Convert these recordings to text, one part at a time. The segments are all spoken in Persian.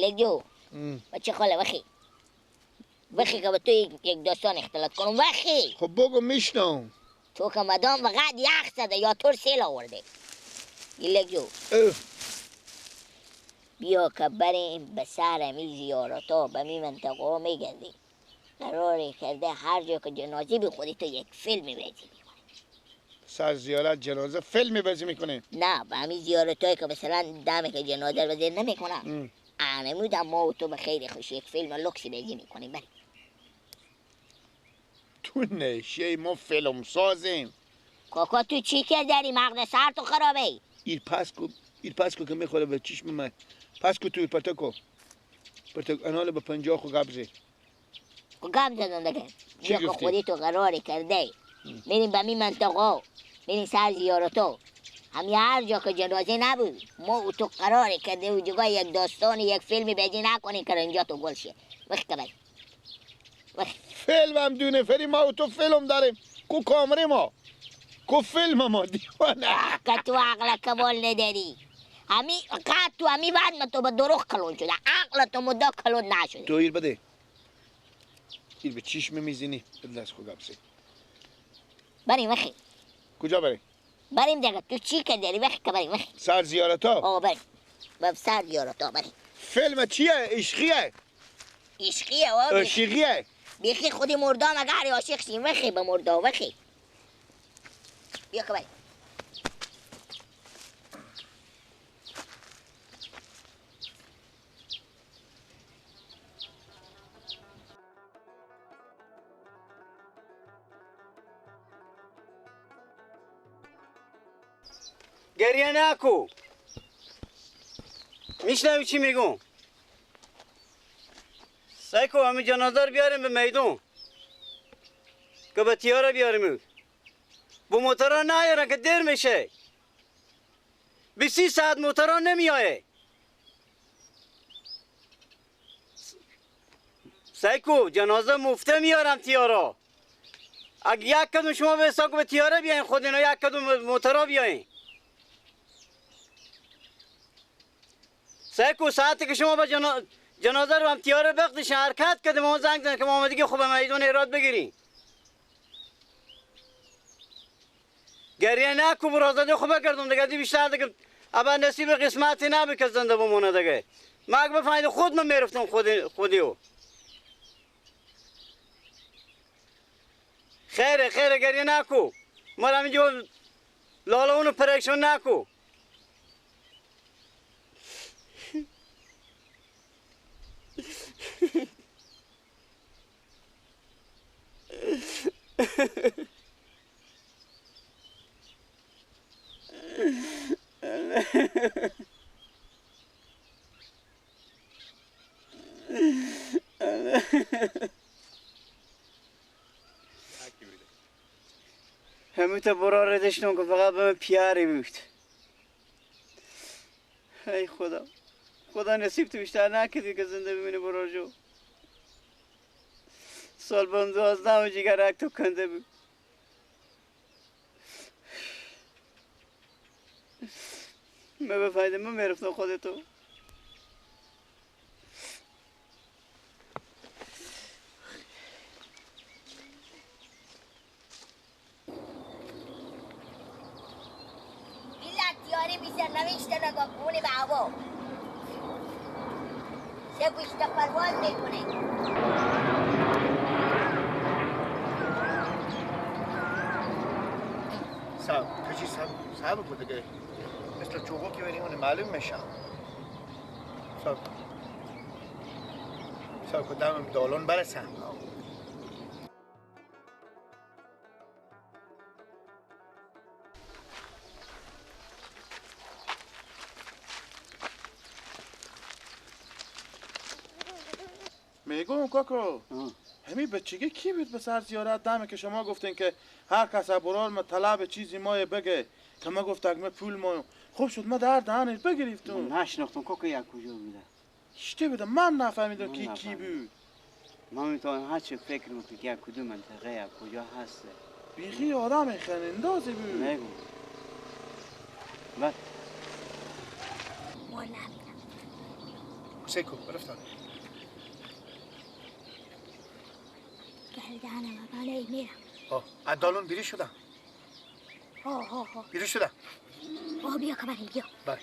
ایلگیو بچه خاله وخی که با تو یک داستان اختلاط کنم وخی. خب بگو میشنم. تو که مدام وقت یخ زده یا طور سیل آورده. ایلگیو بیا که بریم به سر می زیارتا به می منطقه میگردیم. قراره کرده هر جا که جنازه بی خودی تو یک فیلمی بازی میکنه. سر زیارت جنازه فیلمی بازی میکنه؟ نه به همین زیارت هایی که مثلا دمه که جنازه رو بازی نمیکنن. انمود ما و تو به خیلی خوشی یک فیلم لوکسی بازی میکنیم. بریم. تو نشه ما فیلم سازیم. کاکا تو چی که داری مغز سر تو خرابه؟ ایر پس کو که میخوره به چشم من. پس کو تو پرتکو انال به 50 خو قبضه. خب گم زدن دیگه. بیا که خودی تو قراره کرده میریم به می منطقه میریم سر زیارتو. همی هر جا که جنازه نبود ما و تو قراره کرده و جگاه یک داستان یک فیلمی بازی نکنی که اینجا تو گل شه. وقت که بریم. فیلم هم دونه فری ما و تو فیلم داریم. کو کامره ما کو فیلم ما دیوانه. که تو عقل کمال نداری. همی بعد من تو به دروغ کلون شده. عقل تو مدا کلون نشده. تو ایر بده. ایر به چشم میزینی بدل خو قبضه. بریم وقتی. کجا بریم؟ بریم دیگه تو چی که داری وقتی که بریم وقتی. سر زیارتا؟ آه بریم. به سر زیارتا بریم. فیلم چیه؟ عشقیه؟ عشقیه آه عشقیه؟ بیخی خودی مردام اگر عاشق شیم وقتی به مردام وقتی. بیا که بریم. گریه نکو. میشنوی چی میگم؟ سعی کن همه جنازه رو بیاریم به میدون که به تیاره بیاریم. با موترها نیارن که دیر میشه. 20 ساعت موترها نمیایه. سعی کن جنازه مفته میارم تیاره. اگه یک کدوم شما به حساب به تیاره بیاین خود اینا یک کدوم موترها بیاین. سعی کن ساعتی که شما به جنازه رو هم تیاره بقدشن حرکت کده ما زنگ زن که ما دیگه خوب میدون ایراد بگیریم. گریه نکو برازده خوب بگردم دیگه دی بیشتر دیگه ابا نصیب قسمتی نبی که زنده بمونه دیگه. ما اگه بفهمید خود من میرفتم خودیو. خیره گریه نکو. ما رو همینجا لالا اونو پرکشون نکو. همه تا برا ردشتون که فقط به من پیاری بود. ای خدا نصیب تو بیشتر نکردی که زنده ببینی برا جو. سال بهم 12 و جگرک تو کنده بود. من بفایده من میرفتم خودتو. تیاره بیشتر نوشته نگاه کنه به هوا. چه بیشتر پرواز میکنه. کچی صبر کن دیگه. مثل چوبو که بریم اون معلوم میشه. صبر کن دم دالون برسم. میگم کاکو همین بچگی کی بود به سر زیارت دمه که شما گفتین که هر کس برال ما طلب چیزی مایه بگه که ما گفتم ما پول ما خوب شد ما در دهنش بگرفتم. نشناختم کاکو یک کجا بوده. چی بوده من نفهمیدم کی بود. ما میتونم هر چی فکر میکنم که یک کدوم منطقه یک کجا هسته. بیخی آدم خنندازی بود. نگو بعد ما نمیدم سیکو برفتن گردنم بله میرم عدالون بیری شدن بیری شدن بیا که بریم بیا بله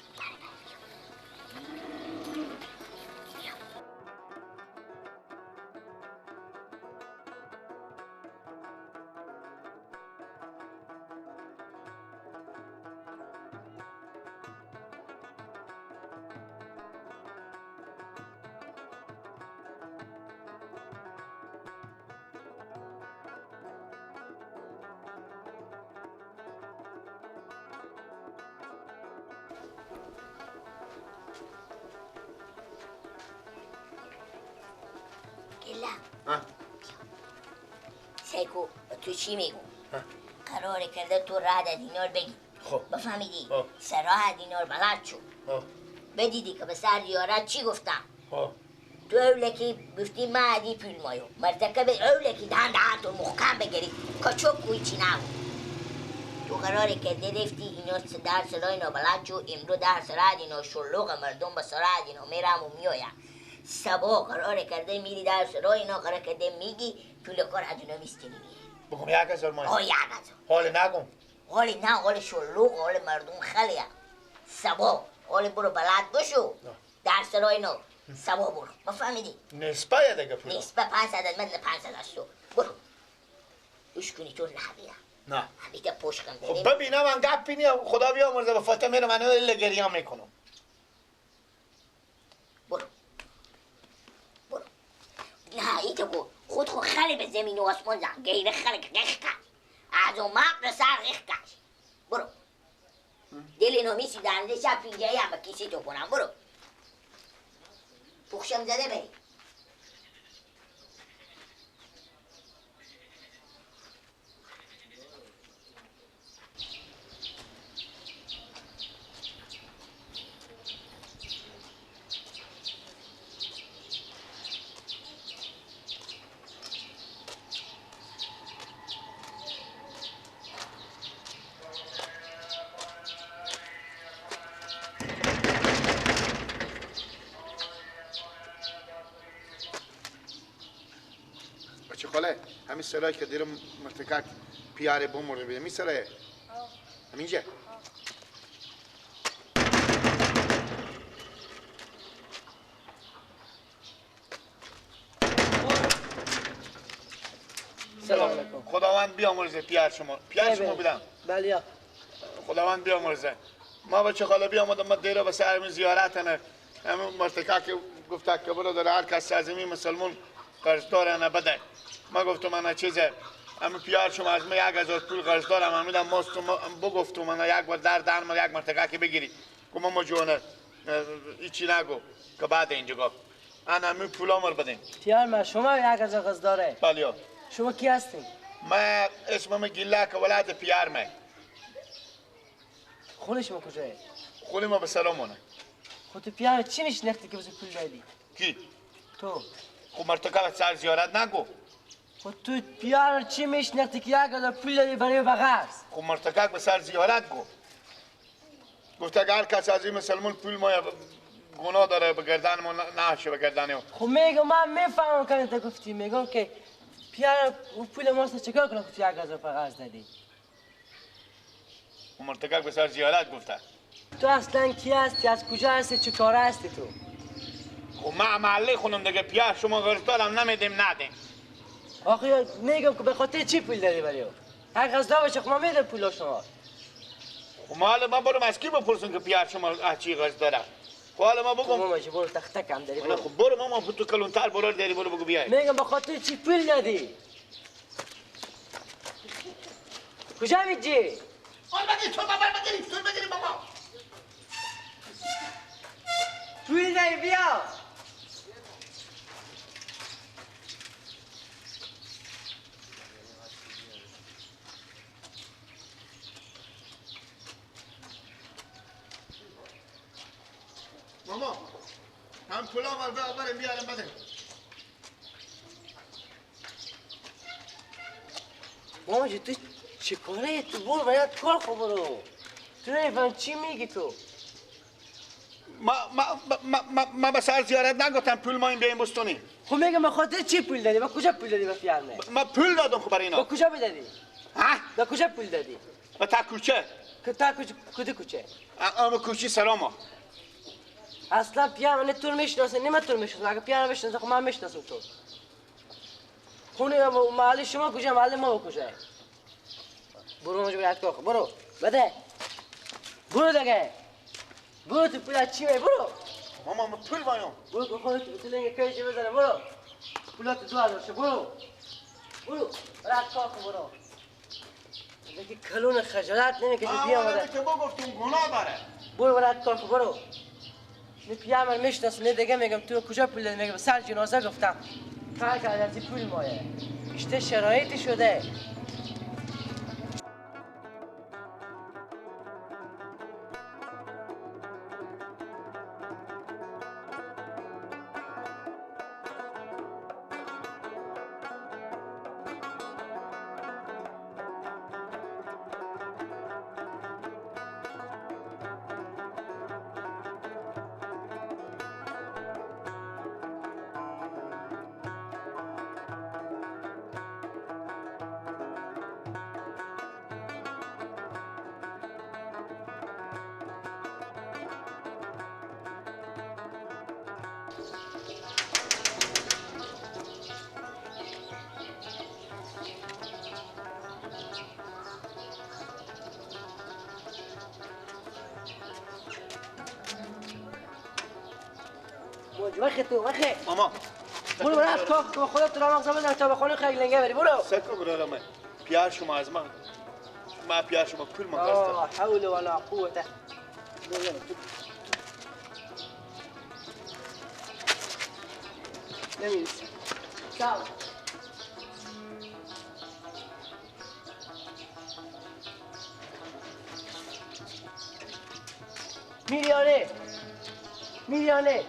سیکو تو چی میگو؟ قراره کرده تو راه دینار بگی خب بفهمیدی؟ سراح دینار بلد شو بدیدی که به سر دیارت چی گفتم؟ تو اولکی گفتی معدی پول مایو مرتکب اولکی دهن تو محکم بگیری کچک کوی چی نبود تو قراره کرده رفتی اینا در سرای اینا بلد شو امرو در سرای اینا شلوغ مردم به سرای اینا میرم و میایم سبا قراره کرده میری در سرای اینا قراره کرده میگی پول کار از اینا میستنی بگم 1000 مایه 1000 حال نگم حالی نه حال شلوغ حال مردم خیلیه سبا حالی برو بلد بشو در سرای اینا سبا برو مفهمیدی؟ نسبه یه دیگه پولا نسبه 500 من 500 از تو برو اش کنی تو نبیرم نه بیده پشت کن خب ببینم من گپ نیم خدا بیامرزه به فاطمه رو منو الا گریه میکنم برو نه ایتو کو خود خیلی به زمین و آسمان زن گیره خیلی گخ کن از اون مقر سر غخ کش برو دل اینو میسی درنده شب پینجایی هم به کسی تو کنم برو پخشم زده بری بچه خاله همین سرایی که دیرم مرتکک پیاره بمرده بیده می سرایه همینجا سلام علیکم خداوند بیامرزه پیار شما بدم بله خداوند بیامرزه ما بچه خاله بیامدم ما دیره به سر زیارتنه همون مرتکک گفته که برادر هر کس از این مسلمون قرضدار نبده ما گفتم انا چیزه اما پیار شما از من 1000 پول قرض دارم من میدم ماستم بگفتم من یک بار در من یک مرتکه بگیری گفتم ما جونه هیچی نگو که بعد اینجا گفت انا می پولا مر بدین پیار ما شما 1000 قرض داره بله شما کی هستین ما اسمم گیلا که ولاد پیار ما خونه شما کجایه خونه ما به سلامونه خود تو پیار چی میشناختی که واسه پول دادی کی تو خب مرتکه سر زیارت نگو خود تو پیار چی میشناختی که 1000 پول دادی برای بغرس خب مرتکه به سر زیارت گو گفت اگر هر کس از این مسلمان پول ما گناه داره به گردن ما نشه به گردن او خب میگم من میفهمم که انت گفتی میگم که پیار پول ما چیکار کنم که 1000 قرض دادی خب مرتکه به سر زیارت گفته تو اصلا کی هستی از کجا هستی چه کاره هستی تو خب ما محله خونم دیگه پیار شما قرض دارم نمیدیم ندیم آخه میگم که به خاطر چی پول دادی برای او هر قصدا باشه خب ما میدم پول شما خب ما حالا ما برم از کی بپرسیم که پیار شما از چی قرض داره خب حالا ما بگم ماما برو تختک هم داری خب برو ماما تو کلونتر برو داری برو بگو بیای میگم به خاطر چی پول دادی کجا میجی آن بگیر تو بگیری بابا پول داری بیا ماما هم پولا مال بریم بیارم بده ماما جی تو چه کاره تو برو باید کار خب برو تو نمیفهم چی میگی تو ما به سر زیارت نگفتم پول ما این بیایم بستونی. خب میگم به خاطر چی پول دادی؟ با کجا پول دادی به پیرمه؟ ما پول دادم خب برای با اینا. کجا بدادی؟ ها؟ با کجا پول دادی؟ و تا کوچه. که تا کجا کوچه؟ اما کوچی سلامه. اصلا پیرمه نه تو رو میشناسه نه من تو رو میشناسم. اگه پیرمه میشناسه خب من میشناسم تو. خونه محل شما کجا؟ محل ما کجا؟ برو اونجا برات کن. برو بده. برو دیگه. برو تو پول چی می؟ برو. ماما ما پول بایم. برو که خودت بتونی که کیش بزنه. برو. پولات 2000 شه. برو. برو. برات کن برو. دیگه کلون خجالت نمیکشی بیا اومده. که با گفتم گناه داره. برو برات کن برو. نه پیامر میشناسم نه دیگه میگم تو کجا پول دادی میگم سر جنازه گفتم. کار کردی پول مایه. اشته شرایطی شده. وخی تو وخی ماما برو برات کن خودت را مغزه بزن تا به خونه خیلی لنگه بری برو سکو برو من پیار شما از من ما پیار شما پول ما لا حول ولا قوة نمیرسی سلام میلیانه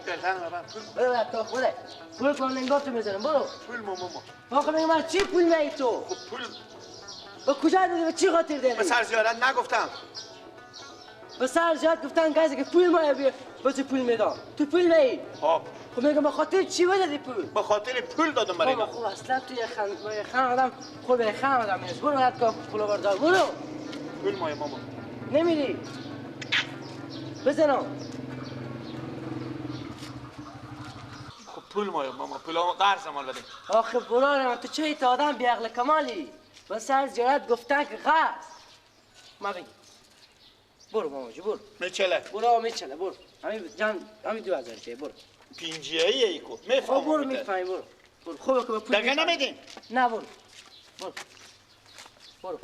برو برات کن خوده برو کن لنگاتو میزنم برو پول ماما آخه میگم من چی پول میایی تو خب پول به کجا دادی به چی خاطر دادی به سر زیارت نگفتم به سر جهت گفتن کسی که پول ما بیا به تو پول میدم تو پول میایی خب میگم به خاطر چی دادی پول به خاطر پول دادم برای اینا خب اصلا تو یه خان آدم خود به خان آدم نیست برو هات که پول بردار برو پول ماما نمیری بزنم خب پول ماما پول قرض ما بدیم آخه برارم تو چه ایت آدم بی عقل کمالی به سر زیارت گفتن که قرض ما بگی برو ماما جو برو میچله برو میچله برو همین 2000 چه برو پینجیه ای کو میفهمم برو میفهمی برو خوبه که به پول دیگه نمیدیم نه برو برو